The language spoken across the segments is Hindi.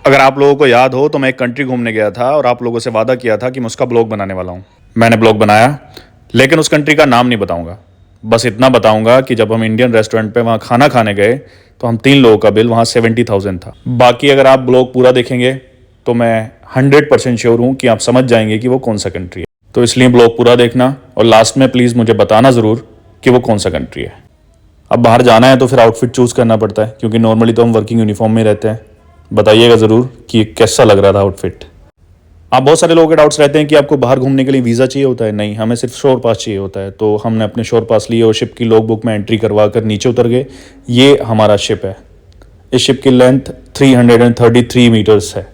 अगर आप लोगों को याद हो तो मैं एक कंट्री घूमने गया था और आप लोगों से वादा किया था कि मैं उसका ब्लॉग बनाने वाला हूँ। मैंने ब्लॉग बनाया, लेकिन उस कंट्री का नाम नहीं बताऊंगा। बस इतना बताऊंगा कि जब हम इंडियन रेस्टोरेंट पे वहाँ खाना खाने गए तो हम 3 लोगों का बिल वहाँ 70,000 था। बाकी अगर आप ब्लॉग पूरा देखेंगे तो मैं 100% श्योर हूँ कि आप समझ जाएंगे कि वो कौन सा कंट्री है। तो इसलिए ब्लॉग पूरा देखना और लास्ट में प्लीज़ मुझे बताना ज़रूर कि वो कौन सा कंट्री है। अब बाहर जाना है तो फिर आउटफिट चूज़ करना पड़ता है, क्योंकि नॉर्मली तो हम वर्किंग यूनिफॉर्म में रहते हैं। बताइएगा ज़रूर कि कैसा लग रहा था आउटफिट। आप बहुत सारे लोगों के डाउट्स रहते हैं कि आपको बाहर घूमने के लिए वीज़ा चाहिए होता है। नहीं, हमें सिर्फ शोर पास चाहिए होता है। तो हमने अपने शोर पास लिए और शिप की लॉग बुक में एंट्री करवा कर नीचे उतर गए। ये हमारा शिप है। इस शिप की लेंथ 333 मीटर्स है।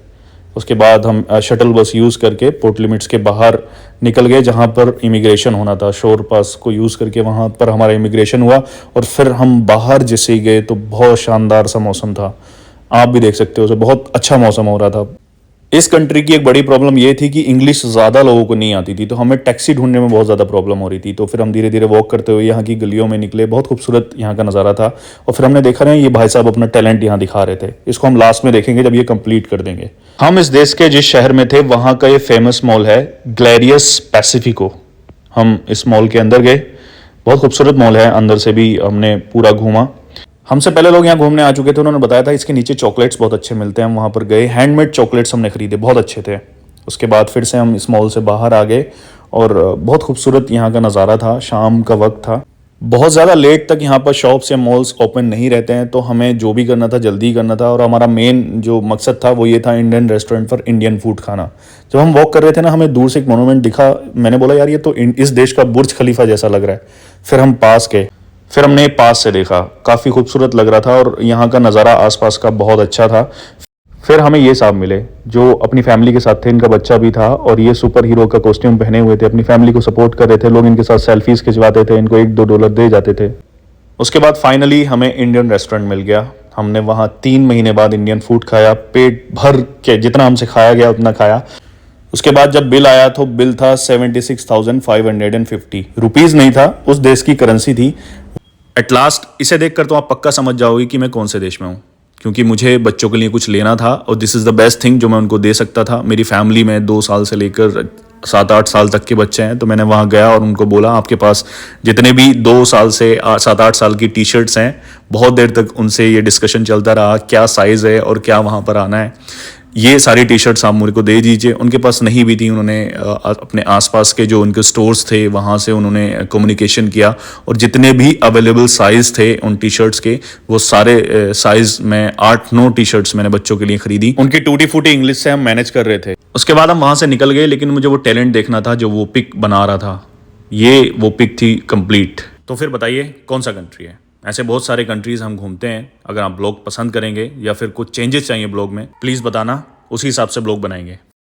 उसके बाद हम शटल बस यूज़ करके पोर्ट लिमिट्स के बाहर निकल गए, जहाँ पर इमिग्रेशन होना था। शोर पास को यूज़ करके वहाँ पर हमारा इमिग्रेशन हुआ और फिर हम बाहर जैसे ही गए तो बहुत शानदार सा मौसम था। आप भी देख सकते हो, उसे बहुत अच्छा मौसम हो रहा था। इस कंट्री की एक बड़ी प्रॉब्लम ये थी कि इंग्लिश ज़्यादा लोगों को नहीं आती थी, तो हमें टैक्सी ढूंढने में बहुत ज़्यादा प्रॉब्लम हो रही थी। तो फिर हम धीरे धीरे वॉक करते हुए यहाँ की गलियों में निकले। बहुत खूबसूरत यहाँ का नज़ारा था। और फिर हमने देखा ना, ये भाई साहब अपना टैलेंट यहाँ दिखा रहे थे। इसको हम लास्ट में देखेंगे जब ये कंप्लीट कर देंगे। हम इस देश के जिस शहर में थे वहाँ का ये फेमस मॉल है ग्लेरियस पैसिफिको। हम इस मॉल के अंदर गए। बहुत खूबसूरत मॉल है, अंदर से भी हमने पूरा घूमा। हमसे पहले लोग यहाँ घूमने आ चुके थे, उन्होंने बताया था इसके नीचे चॉकलेट्स बहुत अच्छे मिलते हैं। हम वहाँ पर गए, हैंडमेड चॉकलेट्स हमने खरीदे, बहुत अच्छे थे। उसके बाद फिर से हम इस मॉल से बाहर आ गए और बहुत खूबसूरत यहाँ का नज़ारा था। शाम का वक्त था। बहुत ज़्यादा लेट तक यहाँ पर शॉप्स या मॉल्स ओपन नहीं रहते हैं, तो हमें जो भी करना था जल्दी करना था। और हमारा मेन जो मकसद था वो ये था इंडियन रेस्टोरेंट पर इंडियन फूड खाना। जब हम वॉक कर रहे थे ना, हमें दूर से एक मोनूमेंट दिखा। मैंने बोला यार, ये तो इस देश का बुर्ज खलीफा जैसा लग रहा है। फिर हम पास गए, फिर हमने पास से देखा, काफ़ी खूबसूरत लग रहा था और यहाँ का नज़ारा आसपास का बहुत अच्छा था। फिर हमें ये साहब मिले जो अपनी फैमिली के साथ थे। इनका बच्चा भी था और ये सुपर हीरो का कॉस्ट्यूम पहने हुए थे, अपनी फैमिली को सपोर्ट कर रहे थे। लोग इनके साथ सेल्फीज खिंचवाते थे, इनको $1-2 दे जाते थे। उसके बाद फाइनली हमें इंडियन रेस्टोरेंट मिल गया। हमने वहाँ 3 महीने बाद इंडियन फूड खाया, पेट भर के, जितना हमसे खाया गया उतना खाया। उसके बाद जब बिल आया तो बिल था 76,550 रुपीज़। नहीं था, उस देश की करेंसी थी। एट लास्ट इसे देखकर तो आप पक्का समझ जाओगे कि मैं कौन से देश में हूँ, क्योंकि मुझे बच्चों के लिए कुछ लेना था और this is the best thing जो मैं उनको दे सकता था। मेरी फैमिली में 2 साल से लेकर 7-8 साल तक के बच्चे हैं, तो मैंने वहाँ गया और उनको बोला आपके पास जितने भी 2 साल से 7-8 साल की टी शर्ट्स हैं। बहुत देर तक उनसे ये डिस्कशन चलता रहा क्या साइज़ है और क्या वहाँ पर आना है। ये सारी टी शर्ट्स आप मुझे को दे दीजिए। उनके पास नहीं भी थी, उन्होंने अपने आसपास के जो उनके स्टोर्स थे वहाँ से उन्होंने कम्युनिकेशन किया और जितने भी अवेलेबल साइज़ थे उन टी शर्ट्स के, वो सारे साइज़ में 8-9 टी शर्ट्स मैंने बच्चों के लिए खरीदी। उनकी टूटी फूटी इंग्लिश से हम मैनेज कर रहे थे। उसके बाद हम वहाँ से निकल गए, लेकिन मुझे वो टैलेंट देखना था जो वो पिक बना रहा था। ये वो पिक थी कंप्लीट। तो फिर बताइए कौन सा कंट्री है? ऐसे बहुत सारे कंट्रीज़ हम घूमते हैं। अगर आप ब्लॉग पसंद करेंगे या फिर कुछ चेंजेस चाहिए ब्लॉग में, प्लीज़ बताना, उसी हिसाब से ब्लॉग बनाएंगे।